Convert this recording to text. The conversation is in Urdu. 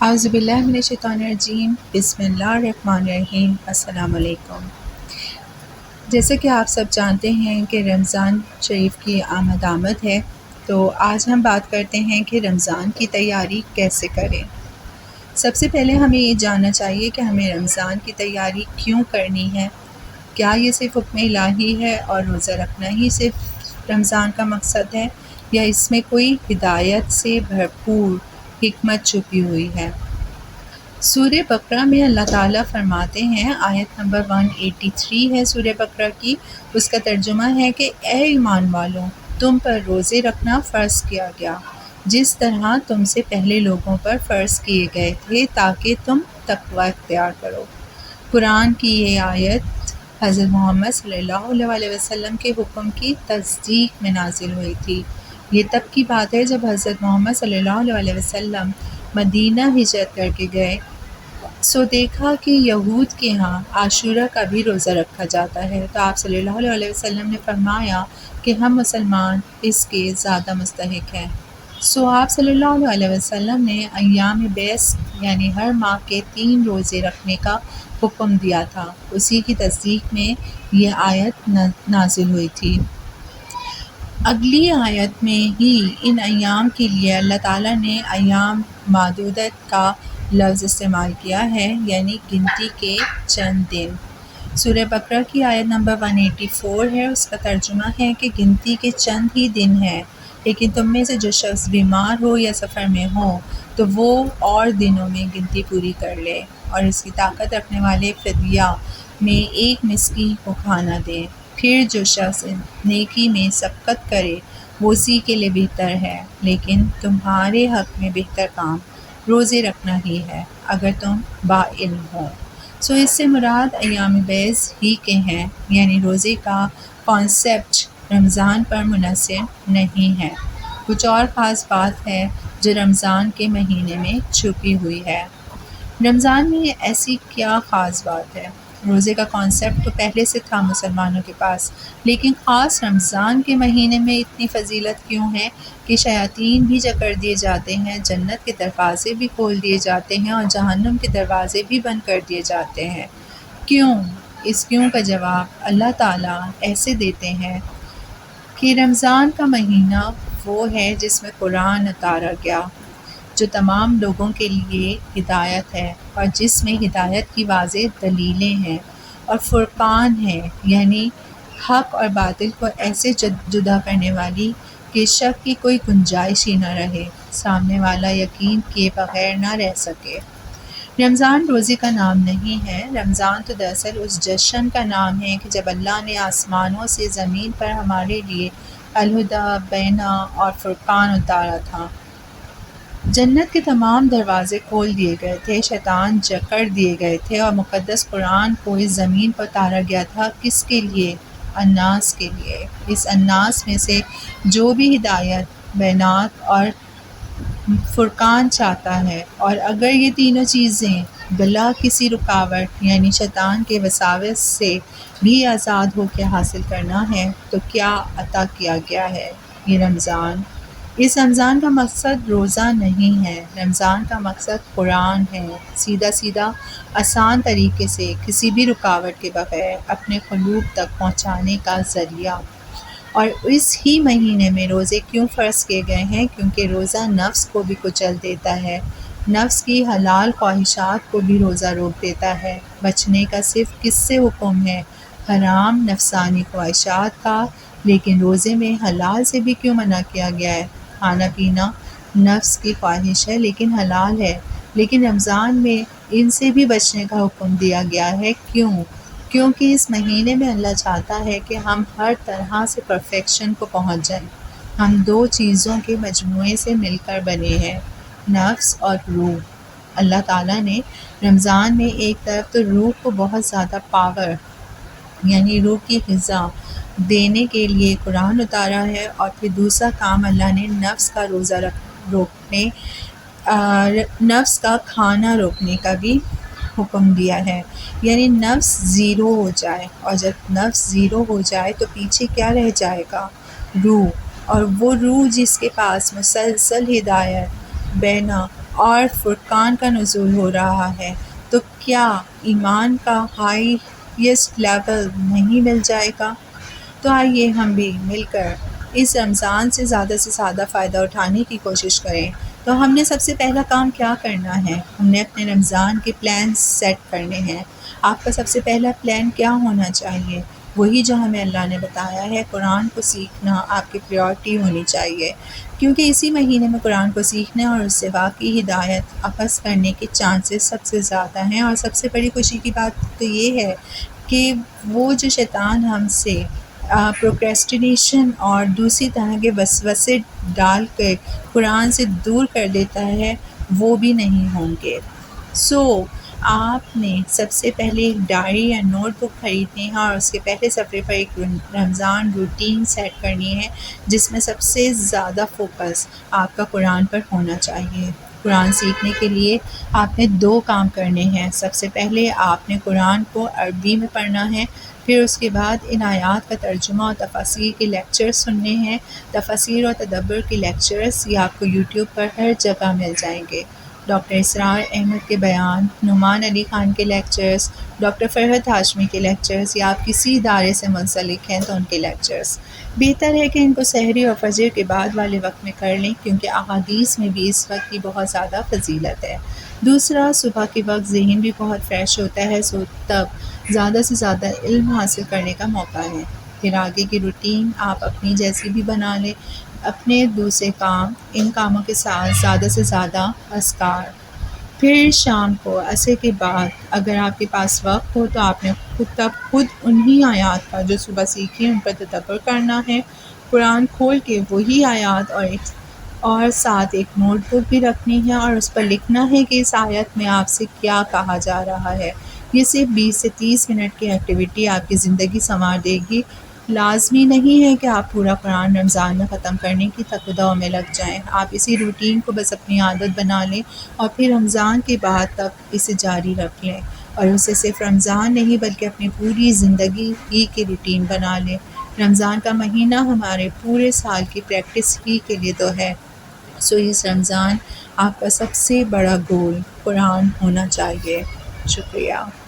اعوذ باللہ من الشیطان الرجیم، بسم اللہ الرحمن الرحیم۔ السلام علیکم۔ جیسے کہ آپ سب جانتے ہیں کہ رمضان شریف کی آمد ہے، تو آج ہم بات کرتے ہیں کہ رمضان کی تیاری کیسے کریں۔ سب سے پہلے ہمیں یہ جاننا چاہیے کہ ہمیں رمضان کی تیاری کیوں کرنی ہے۔ کیا یہ صرف حکم الہی ہے اور روزہ رکھنا ہی صرف رمضان کا مقصد ہے، یا اس میں کوئی ہدایت سے بھرپور حکمت چھپی ہوئی ہے؟ سورہ بقرہ میں اللہ تعالیٰ فرماتے ہیں، آیت نمبر 183 ہے سورہ بقرہ کی، اس کا ترجمہ ہے کہ اے ایمان والوں، تم پر روزے رکھنا فرض کیا گیا جس طرح تم سے پہلے لوگوں پر فرض کیے گئے تھے تاکہ تم تقوی اختیار کرو۔ قرآن کی یہ آیت حضرت محمد صلی اللہ علیہ وسلم کے حکم کی تصدیق میں نازل ہوئی تھی۔ یہ تب کی بات ہے جب حضرت محمد صلی اللہ علیہ وسلم مدینہ ہجرت کر کے گئے، سو دیکھا کہ یہود کے ہاں عاشورہ کا بھی روزہ رکھا جاتا ہے، تو آپ صلی اللہ علیہ وسلم نے فرمایا کہ ہم مسلمان اس کے زیادہ مستحق ہیں۔ سو آپ صلی اللہ علیہ وسلم نے ایام بیس یعنی ہر ماہ کے 3 روزے رکھنے کا حکم دیا تھا۔ اسی کی تصدیق میں یہ آیت نازل ہوئی تھی۔ اگلی آیت میں ہی ان ایام کے لیے اللہ تعالیٰ نے ایام معدودت کا لفظ استعمال کیا ہے، یعنی گنتی کے چند دن۔ سورہ بقرہ کی آیت نمبر 184 ہے، اس کا ترجمہ ہے کہ گنتی کے چند ہی دن ہیں، لیکن تم میں سے جو شخص بیمار ہو یا سفر میں ہو تو وہ اور دنوں میں گنتی پوری کر لے، اور اس کی طاقت رکھنے والے فدیہ میں 1 مسکین کو کھانا دے۔ پھر جو شخص نیکی میں سبقت کرے وہ اسی کے لیے بہتر ہے، لیکن تمہارے حق میں بہتر کام روزے رکھنا ہی ہے اگر تم باعلم ہو۔ سو اس سے مراد ایام بیس ہی کے ہیں، یعنی روزے کا کانسیپٹ رمضان پر منحصر نہیں ہے، کچھ اور خاص بات ہے جو رمضان کے مہینے میں چھپی ہوئی ہے۔ رمضان میں ایسی کیا خاص بات ہے؟ روزے کا کانسیپٹ تو پہلے سے تھا مسلمانوں کے پاس، لیکن خاص رمضان کے مہینے میں اتنی فضیلت کیوں ہے کہ شیاطین بھی جکڑ دیے جاتے ہیں، جنت کے دروازے بھی کھول دیے جاتے ہیں اور جہنم کے دروازے بھی بند کر دیے جاتے ہیں؟ کیوں؟ اس کیوں کا جواب اللہ تعالیٰ ایسے دیتے ہیں کہ رمضان کا مہینہ وہ ہے جس میں قرآن اتارا گیا، جو تمام لوگوں کے لیے ہدایت ہے اور جس میں ہدایت کی واضح دلیلیں ہیں، اور فرقان ہے، یعنی حق اور باطل کو ایسے جدا کرنے والی کہ شک کی کوئی گنجائش ہی نہ رہے، سامنے والا یقین کیے بغیر نہ رہ سکے۔ رمضان روزے کا نام نہیں ہے، رمضان تو دراصل اس جشن کا نام ہے کہ جب اللہ نے آسمانوں سے زمین پر ہمارے لیے الہدیٰ، بینہ اور فرقان اتارا تھا۔ جنت کے تمام دروازے کھول دیے گئے تھے، شیطان جکڑ دیے گئے تھے، اور مقدس قرآن کو اس زمین پر اتارا گیا تھا۔ کس کے لیے؟ الناس کے لیے۔ اس الناس میں سے جو بھی ہدایت، بینات اور فرقان چاہتا ہے، اور اگر یہ تینوں چیزیں بلا کسی رکاوٹ یعنی شیطان کے وساوس سے بھی آزاد ہو کے حاصل کرنا ہے تو کیا عطا کیا گیا ہے؟ یہ رمضان۔ اس رمضان کا مقصد روزہ نہیں ہے، رمضان کا مقصد قرآن ہے، سیدھا سیدھا آسان طریقے سے کسی بھی رکاوٹ کے بغیر اپنے قلوب تک پہنچانے کا ذریعہ۔ اور اس ہی مہینے میں روزے کیوں فرض کیے گئے ہیں؟ کیونکہ روزہ نفس کو بھی کچل دیتا ہے، نفس کی حلال خواہشات کو بھی روزہ روک دیتا ہے۔ بچنے کا صرف کس سے حکم ہے؟ حرام نفسانی خواہشات کا، لیکن روزے میں حلال سے بھی کیوں منع کیا گیا ہے؟ کھانا پینا نفس کی خواہش ہے لیکن حلال ہے، لیکن رمضان میں ان سے بھی بچنے کا حکم دیا گیا ہے۔ کیوں؟ کیونکہ اس مہینے میں اللہ چاہتا ہے کہ ہم ہر طرح سے پرفیکشن کو پہنچ جائیں۔ ہم 2 چیزوں کے مجموعے سے مل کر بنے ہیں، نفس اور روح۔ اللہ تعالیٰ نے رمضان میں ایک طرف تو روح کو بہت زیادہ پاور یعنی روح کی غذا دینے کے لیے قرآن اتارا ہے، اور پھر دوسرا کام اللہ نے نفس کا روزہ روکنے نفس کا کھانا روکنے کا بھی حکم دیا ہے، یعنی نفس زیرو ہو جائے، اور جب نفس زیرو ہو جائے تو پیچھے کیا رہ جائے گا؟ روح، اور وہ روح جس کے پاس مسلسل ہدایت، بینہ اور فرقان کا نزول ہو رہا ہے، تو کیا ایمان کا ہائیسٹ لیول نہیں مل جائے گا؟ تو آئیے ہم بھی مل کر اس رمضان سے زیادہ فائدہ اٹھانے کی کوشش کریں۔ تو ہم نے سب سے پہلا کام کیا کرنا ہے؟ ہم نے اپنے رمضان کے پلان سیٹ کرنے ہیں۔ آپ کا سب سے پہلا پلان کیا ہونا چاہیے؟ وہی جو ہمیں اللہ نے بتایا ہے، قرآن کو سیکھنا آپ کی پریورٹی ہونی چاہیے، کیونکہ اسی مہینے میں قرآن کو سیکھنے اور اس سے واقعی ہدایت اخذ کرنے کے چانسز سب سے زیادہ ہیں۔ اور سب سے بڑی خوشی کی بات تو یہ ہے کہ وہ جو شیطان ہم سے پروکریسٹینیشن اور دوسری طرح کے وسوسے ڈال کر قرآن سے دور کر دیتا ہے، وہ بھی نہیں ہوں گے۔ آپ نے سب سے پہلے ایک ڈائری یا نوٹ بک خریدنی ہے اور اس کے پہلے صفحے پر ایک رمضان روٹین سیٹ کرنی ہے، جس میں سب سے زیادہ فوکس آپ کا قرآن پر ہونا چاہیے۔ قرآن سیکھنے کے لیے آپ نے 2 کام کرنے ہیں۔ سب سے پہلے آپ نے قرآن کو عربی میں پڑھنا ہے، پھر اس کے بعد ان آیات کا ترجمہ اور تفاسیر کے لیکچر سننے ہیں۔ تفاسیر اور تدبر کے لیکچرز یہ آپ کو یوٹیوب پر ہر جگہ مل جائیں گے۔ ڈاکٹر اسرار احمد کے بیان، نعمان علی خان کے لیکچرز، ڈاکٹر فرحت ہاشمی کے لیکچرز، یا آپ کسی ادارے سے منسلک ہیں تو ان کے لیکچرز۔ بہتر ہے کہ ان کو سحری اور فجر کے بعد والے وقت میں کر لیں، کیونکہ احادیث میں بھی اس وقت کی بہت زیادہ فضیلت ہے۔ دوسرا، صبح کے وقت ذہن بھی بہت فریش ہوتا ہے، تب زیادہ سے زیادہ علم حاصل کرنے کا موقع ہے۔ پھر آگے کی روٹین آپ اپنی جیسی بھی بنا لیں، اپنے دوسرے کام، ان کاموں کے ساتھ زیادہ سے زیادہ اذکار۔ پھر شام کو عصر کے بعد اگر آپ کے پاس وقت ہو تو آپ نے خود انہی آیات کا جو صبح سیکھی ان پر تدبر کرنا ہے۔ قرآن کھول کے وہی آیات اور ساتھ ایک نوٹ بک بھی رکھنی ہے اور اس پر لکھنا ہے کہ اس آیت میں آپ سے کیا کہا جا رہا ہے۔ یہ صرف 20 سے 30 منٹ کی ایکٹیویٹی آپ کی زندگی سنوار دے گی۔ لازمی نہیں ہے کہ آپ پورا قرآن رمضان میں ختم کرنے کی تک و دو میں لگ جائیں۔ آپ اسی روٹین کو بس اپنی عادت بنا لیں اور پھر رمضان کے بعد تک اسے جاری رکھ لیں، اور اسے صرف رمضان نہیں بلکہ اپنی پوری زندگی ہی کی روٹین بنا لیں۔ رمضان کا مہینہ ہمارے پورے سال کی پریکٹس ہی کے لیے تو ہے، اس رمضان آپ کا سب سے بڑا گول قرآن ہونا چاہیے۔ شکریہ۔